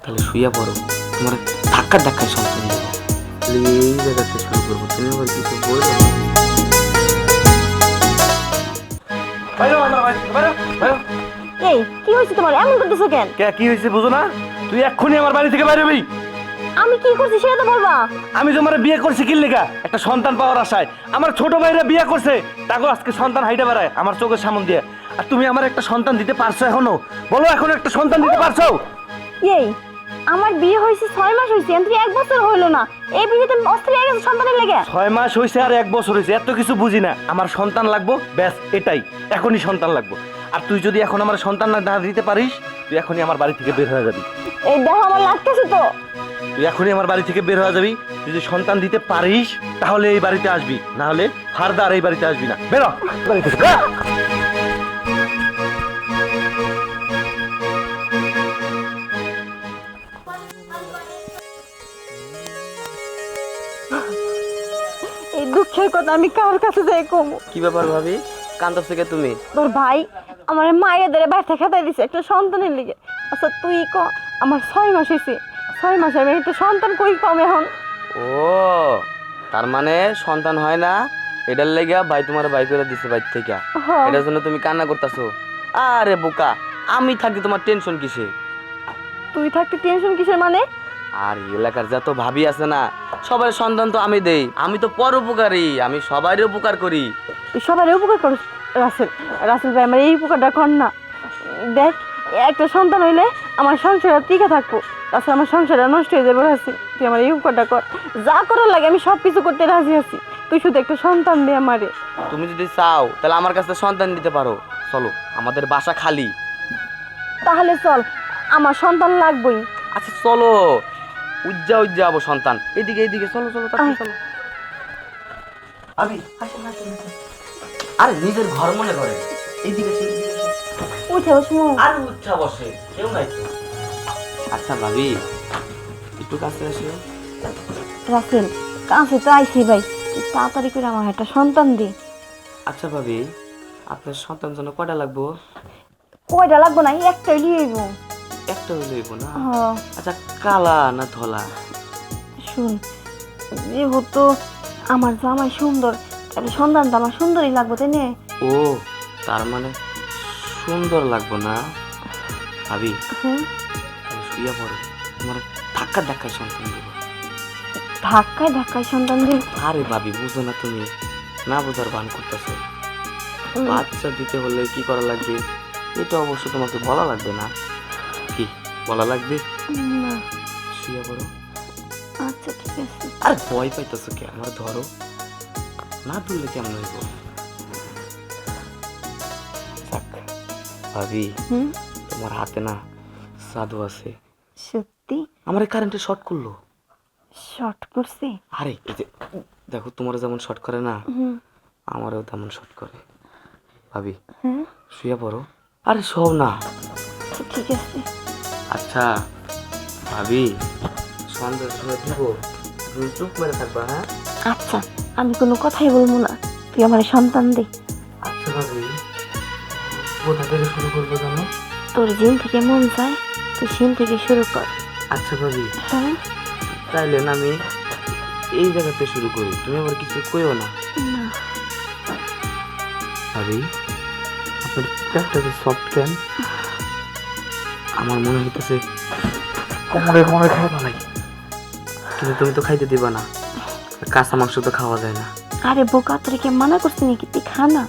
তাহলে শুইয়া পড়ো, তোমার ধাক্কায় সন্তান দেবো। তাহলে এই জায়গাতে শুরু করবো, তুমি আবার কিছু বলবে? এই কি হয়েছে তোমার, এমন করতেছো কেন? কি হয়েছে বুঝো না? তুই এক্ষুনি আমার বাড়ি থেকে বাইরে হবি। আমি কি করছি সেটা তো বলবা। আমি তোমার বিয়ে করছি কি লেগা? একটা সন্তান পাওয়ার আশায়। আমার ছোট ভাইরা বিয়ে করছে, তাকে আজকে সন্তান হাইটে বেড়ায় আমার চোখের সামনে দিয়ে। আর তুমি আমার একটা সন্তান দিতে পারছো এখনো? বলো, এখন একটা সন্তান দিতে পারছো? এই আমার বিয়ে হয়েছে 6 মাস হয়েছে, এমনি 1 বছর হইলো না। এই বিয়েতে অস্থির হয়ে গেছে সন্তানের লেগে। 6 মাস হয়েছে আর 1 বছর হয়েছে, এত কিছু বুঝি না। আমার সন্তান লাগবো, ব্যাস এটাই। এখনই সন্তান লাগবো। আর তুই যদি এখন আমার সন্তান না দিতে পারিস, তুই এখনই আমার বাড়ি থেকে বের হয়ে যাবি। এই দেখো আমার লাগতেছে তো। তুই এখনই আমার বাড়ি থেকে বের হয়ে যাবি। তুই যদি সন্তান দিতে পারিস তাহলে এই বাড়িতে আসবি, না হলে ফারদার এই বাড়িতে আসবি না। বেরো বাড়ি থেকে, বেরো। এই দুঃখের কথা আমি কার কাছে যাই কমু? কি ব্যাপার ভাবি, কান্দছ থেকে তুমি? তোর ভাই আমার মায়ের ধরে বাইরে খেতে দিছে একটা সন্তানের লিগে। আচ্ছা তুই ক, আমার 6 মাস হয়েছে, 6 মাসে আমি একটা সন্তান কই পাম এখন? ও, তার মানে সন্তান হয় না, এটার লেগে ভাই তোমার বাই করে দিছে বাইর থেকে। হ্যাঁ। এটার জন্য তুমি কান্না করতেছো? আরে বোকা, আমি থাকি তোমার টেনশন কিসে? তুই থাকতে টেনশন কিসের মানে? আর এলাকার যত ভাবি আছে না, সবার সন্তান তো আমি দেই। আমি তো পরোপকারী, আমি সবারই উপকার করি। তুই সবার উপকার করিস রাসেল। রাসেল ভাই আমার এই উপকারটা কর না। দেখ, একটা সন্তান হইলে আমার সংসারটা টিকে থাকবো, তাছাড়া আমার সংসারটা নষ্ট হয়ে যাবে রাসেল। তুই আমার এই উপকারটা কর, যা করার লাগে আমি সব কিছু করতে রাজি আছি। তুই শুধু একটা সন্তান দে আমারে। তুমি যদি চাও তাহলে আমার কাছে সন্তান দিতে পারো। চলো, আমাদের বাসা খালি। তাহলে চল, আমার সন্তান লাগবেই। আচ্ছা চলো, উজ্জা যাবো সন্তান। এদিকে এদিকে চলো চলো, তাড়াতাড়ি চলো। আবি আসেন আসেন আসেন। আরে নিজের ঘর মনে করে, এদিকে এসে, এদিকে এসে। উঠে বসমু। আর উঠা বসে কেউ নাই তো। আচ্ছা ভাবি, একটু কাছে আসো। রাসেল কাছে তো আইসি ভাই, তুই তাড়াতাড়ি করে আমার একটা সন্তান দে। আচ্ছা ভাবি, আপনার সন্তান জন্য কয়টা লাগবো? কয়টা লাগবো না, একটাই লিয়ে যাবো। একটা হইব না? হ্যাঁ। আচ্ছা, কালা না ধলা? শুন, যেহেতু আমার জামাই সুন্দর, তাহলে সন্তানটা আমার সুন্দরই লাগবে, তাই না? ও, তার মানে সুন্দর লাগবো না? ভাবি হ্যাঁ। শুইয়া পড়ো, তোমার ধাক্কায় সন্তান দেবো। ধাক্কায় সন্তান দিন? আরে ভাবি বুঝো না তুমি, না বোঝার ভান করতেছো। বাচ্চা দিতে হলে কি করা লাগবে এটা অবশ্য তোমাকে বলা লাগবে না। কি বলা লাগবে? না। শুইয়া পড়ো। আচ্ছা ঠিক আছে। আর ভয় পাইতেছো কে? আমার ধরো, না ধরলে কেমন হইব? ভাবি তোমার হাতে না জাদু আছে। সত্যি? আমার কারেন্টে শর্ট করলো। শর্ট করছে? আরে এই যে দেখো, তোমার যেমন শর্ট করে না, আমারও তেমন শর্ট করে। ভাবি শুয়ে পড়ো। আরে শোও না। ঠিক আছে। আচ্ছা ভাবি, সন্ধ্যার সময় দিব, তুমি চুপ মেরে থাকবা। হ্যাঁ আচ্ছা, আমি কোনো কথাই বলবো না, তুই আমার সন্তান দে। আচ্ছা ভাবি, কোথা থেকে শুরু করবো জানো? তোর দিন থেকে মন চায় তুই দিন থেকে শুরু কর। আচ্ছা ভাবি, হ্যাঁ। তাইলে না আমি এই জায়গাতে শুরু করি, তুমি আবার কিছু কইও না। না। ভাবি, আপনার পেটটা তো সফট কেন? আমার মনে হইতেছে কোমরে খাওয়া লাগে, কিন্তু তুমি তো খাইতে দিবা না। কাঁচা মাংস তো খাওয়া যায় না। আরে বোকা, তোর কে মানা করছি নাকি? তুই খা না।